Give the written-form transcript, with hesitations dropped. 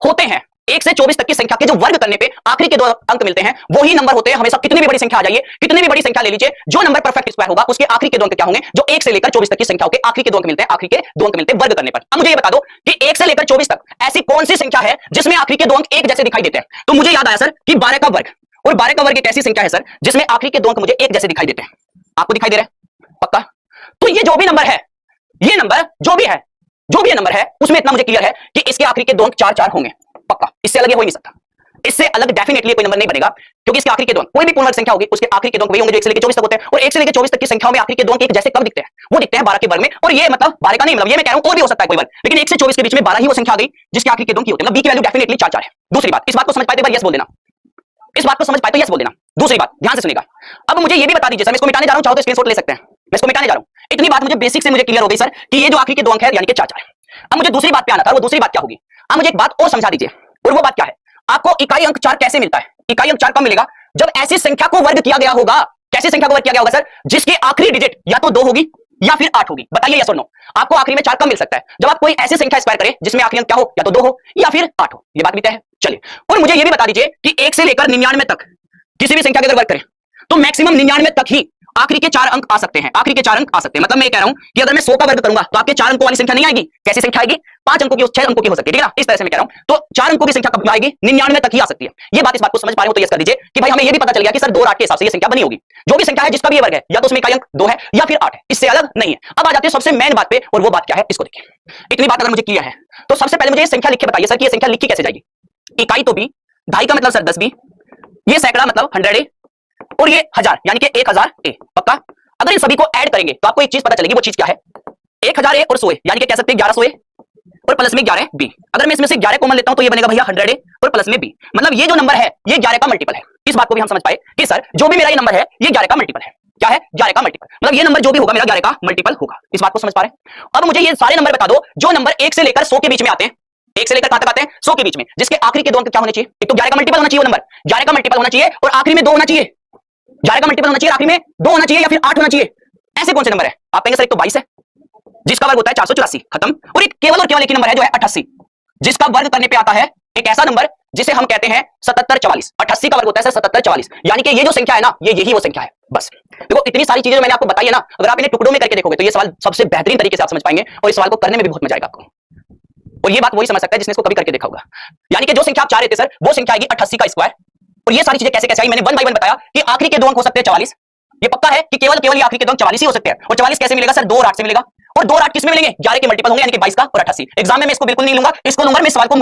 होते हैं 1 से 24 तक की संख्या के जो वर्ग करने पे आखिरी के 2 अंक मिलते हैं, वही नंबर होते हैं हमेशा। कितनी भी बड़ी संख्या आ जाइए, कितनी भी बड़ी संख्या ले लीजिए, जो नंबर परफेक्ट स्क्वायर होगा उसके आखिरी के 2 अंक क्या होंगे? जो 1 से लेकर 24 तक की संख्याओं के आखिरी के 2 अंक मिलते हैं, आखिरी के 2 अंक मिलते हैं वर्ग करने पर। अब मुझे ये बता दो कि 1 से लेकर 24 तक ऐसी कौन सी संख्या है जिसमें आखिरी के 2 अंक एक जैसे दिखाई देते हैं? तो मुझे याद आया सर कि 12 का वर्ग, और 12 का वर्ग एक ऐसी संख्या है सर जिसमें आखिरी के 2 अंक मुझे एक जैसे दिखाई देते हैं। आपको दिखाई दे रहा है पक्का? तो ये जो भी नंबर है, ये नंबर जो भी है, जो भी ये नंबर है, उसमें इतना मुझे क्लियर है कि इसके आखिरी के 2 अंक 4 4 होंगे पक्का। इससे अलग ये हो ही नहीं सकता, इससे अलग डेफिनेटली कोई नंबर नहीं बनेगा, क्योंकि इसके आखिरी के 2 अंक कोई भी पूर्ण वर्ग संख्या होगी उसके आखिरी के 2 अंक वही होंगे जो 1 से लेकर 24 तक होते हैं। और 1 से लेकर 24 तक की संख्याओं में आखिरी के 2 अंक एक जैसे कब दिखते हैं? वो दिखते हैं 12 के वर्ग में। और ये मतलब 12 का नहीं, मतलब ये मैं कह रहा हूं और भी हो सकता है कोई वर्ग, लेकिन 1 से 24 के बीच में 12 ही वो संख्या आ गई जिसके आखिरी के 2 अंक होते हैं। मतलब b की वैल्यू डेफिनेटली 4 4 है। दूसरी बात, इस बात को समझ पाए तो एक बार यस बोल देना, इस बात को समझ पाए तो यस बोल देना। दूसरी बात ध्यान से सुनिएगा, अब मुझे ये भी बता दीजिए सर, मैं इसको मिटाने जा रहा हूं, चाहो तो स्क्रीनशॉट ले सकते हैं, मैं इसको मिटाने जा रहा हूं। इतनी बात मुझे बेसिक से मुझे क्लियर हो गई सर कि ये जो आखिरी के 2 अंक है यानी कि 4 4 है। अब मुझे दूसरी बात पे आना था, वो दूसरी बात क्या होगी? अब मुझे एक बात और समझा दीजिए, और वो बात क्या है? आपको इकाई अंक 4 कैसे मिलता है? इकाई अंक 4 कब मिलेगा? जब ऐसी संख्या को वर्ग किया गया होगा। कैसी संख्या को वर्ग किया गया होगा सर? जिसकी आखिरी डिजिट या तो 2 होगी या फिर 8 होगी। बताइए यस और नो। आपको आखिरी में 4 कब मिल सकता है? जब आप कोई ऐसी संख्या स्क्वायर करें जिसमें आखिरी अंक क्या हो, या तो 2 हो या फिर 8 हो। ये बात भी तय है। चलिए, और मुझे ये भी बता दीजिए कि 1 से लेकर 99 तक किसी भी संख्या के अगर वर्ग करें तो मैक्सिमम 99 तक ही आखिरी के 4 अंक आ सकते हैं। आखिरी के 4 अंक आ सकते हैं, मतलब मैं ये कह रहा हूं कि अगर मैं 100 का वर्ग करूंगा तो आपके 4 अंकों वाली संख्या नहीं आएगी। कैसी संख्या आएगी? 5 अंकों की, 6 अंकों की हो सकती है, ठीक है ना? इस तरह से मैं कह रहा हूं। तो 4 अंकों की संख्या कब आएगी? 99 तक ही आ सकती है। ये बात, इस बात को समझ पा रहे हो तो यस कर दीजिए कि भाई हमें ये भी पता चल गया कि सर 2 और 8 के हिसाब से ये संख्या बनी होगी। जो भी संख्या है जिसका भी ये वर्ग है, या तो उसमें इकाई अंक 2 है या फिर 8 है, इससे अलग नहीं है। अब आ जाते हैं सबसे मेन बात पे, और वो बात क्या है इसको देखिए। इतनी बात अगर मुझे क्लियर है तो सबसे पहले मुझे ये संख्या लिख के बताइए सर कि ये संख्या लिखी कैसे जाएगी? इकाई तो b, ढाई का मतलब सर 10b, ये सैकड़ा मतलब 100a, और ये 1000 यानी कि 1000a पक्का। अगर इन सभी को ऐड करेंगे तो आपको एक चीज पता चलेगी, वो चीज क्या है? 1000a और 100a यानी कि कह सकते हैं 1100a और प्लस में 11b। अगर मैं इसमें से 11 कॉमन लेता हूं तो ये बनेगा भैया 100a और प्लस में b। मतलब ये जो नंबर है ये 11 का मल्टीपल है। इस बात को भी हम समझ पाए कि सर जो भी मेरा ये नंबर है ये 11 का मल्टीपल है। क्या है? 11 का मल्टीपल, मतलब ये नंबर जो भी होगा मेरा 11 का मल्टीपल होगा। इस बात को समझ पा रहे हैं? अब मुझे ये सारे नंबर बता दो जो नंबर 1 से लेकर 100 के बीच में आते हैं। 1 से लेकर कहां तक आते हैं? 100 के बीच में, जिसके आखिरी के 2 अंक क्या होने चाहिए? एक तो 11 का मल्टीपल होना चाहिए, वो नंबर 11 का मल्टीपल होना चाहिए और आखिरी में 2 होना चाहिए। 11 का मल्टीपल होना चाहिए, आखिरी में 2 होना चाहिए या फिर 8 होना चाहिए। ऐसे कौन से नंबर है? आप कहेंगे सर एक तो 22 है जिसका वर्ग होता है 484 खत्म, और एक केवल और केवल एक ही नंबर है जो है 88 जिसका वर्ग करने पे आता है एक ऐसा नंबर जिसे हम कहते हैं 7744। 88 का वर्ग होता है सर 7744, यानी कि ये जो संख्या है ना ये यही वो संख्या है। बस देखो इतनी सारी चीजें मैंने आपको बताई है ना, अगर आप इन्हें टुकड़ों में करके देखोगे तो ये सवाल सबसे बेहतरीन तरीके से आप समझ पाएंगे और इस सवाल को करने में भी बहुत मजा आएगा आपको। और ये बात वही समझ सकता है जिसने इसको कभी करके देखा होगा। यानी कि जो संख्या आप चाह रहे थे सर वो संख्या आएगी 88 का स्क्वायर। और ये सारी चीजें कैसे कैसे आई मैंने 1 बाय 1 बताया कि आखिरी के 2 अंक हो सकते हैं 44। ये पक्का है कि केवल केवल आखिरी के 2 अंक 44 ही हो सकते हैं। और 44 कैसे मिलेगा सर? 2 और 8 से मिलेगा। और 2 और 8 किस में मिलेंगे? 11 के मल्टीपल होंगे यानी कि 22 का और 88। एग्जाम में मैं इसको बिल्कुल नहीं लूंगा, इसको लूंगा मैं सवाल को